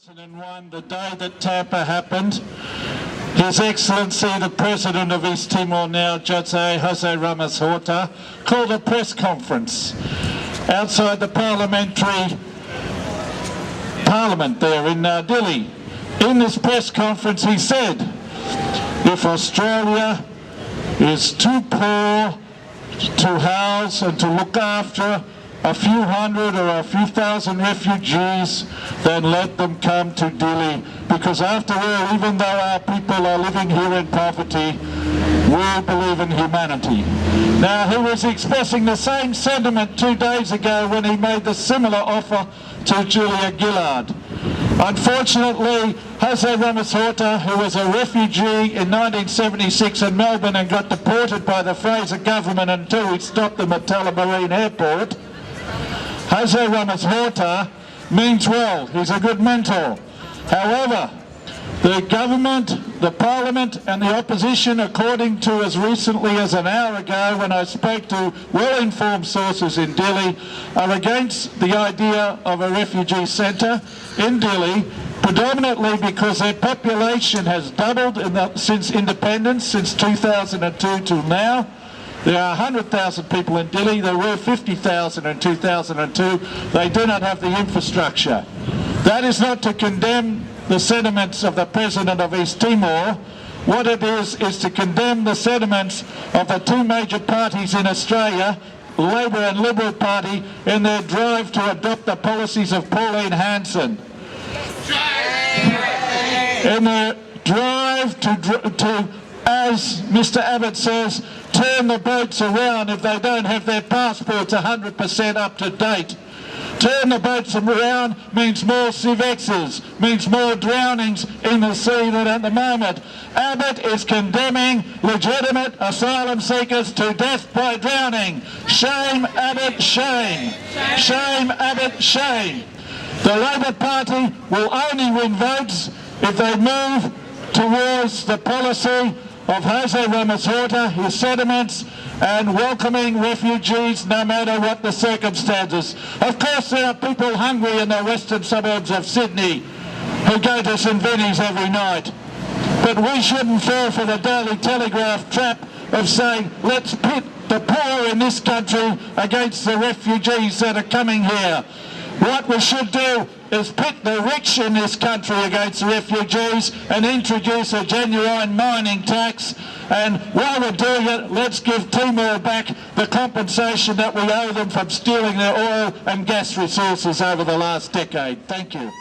2001, the day that Tampa happened, His Excellency the President of East Timor now, Jose Ramos Horta, called a press conference outside the parliament there in Dili. In this press conference he said, if Australia is too poor to house and to look after a few hundred or a few thousand refugees, then let them come to Dili, because after all, even though our people are living here in poverty, we believe in humanity. Now, he was expressing the same sentiment 2 days ago when he made the similar offer to Gillard. Unfortunately, Jose Ramos Horta, who was a refugee in 1976 in Melbourne and got deported by the Fraser government until we stopped them at Tullamarine Airport, Jose Ramos Horta means well. He's a good mentor. However, the government, the parliament and the opposition, according to as recently as an hour ago when I spoke to well-informed sources in Dili, are against the idea of a refugee centre in Dili, predominantly because their population has doubled since independence, since 2002 till now. There are 100,000 people in Dili. There were 50,000 in 2002. They do not have the infrastructure. That is not to condemn the sentiments of the President of East Timor. What it is to condemn the sentiments of the two major parties in Australia, Labor and Liberal Party, in their drive to adopt the policies of Pauline Hanson. In their drive to, as Mr Abbott says, turn the boats around if they don't have their passports 100% up to date. Turn the boats around means more civexes, means more drownings in the sea than at the moment. Abbott is condemning legitimate asylum seekers to death by drowning. Shame, Abbott, shame. Shame, Abbott, shame. The Labor Party will only win votes if they move towards the policy of Jose Ramos Horta, his sentiments, and welcoming refugees no matter what the circumstances. Of course there are people hungry in the western suburbs of Sydney who go to St Vinny's every night. But we shouldn't fall for the Daily Telegraph trap of saying, let's pit the poor in this country against the refugees that are coming here. What we should do is pit the rich in this country against the refugees and introduce a genuine mining tax. And while we're doing it, let's give Timor back the compensation that we owe them from stealing their oil and gas resources over the last decade. Thank you.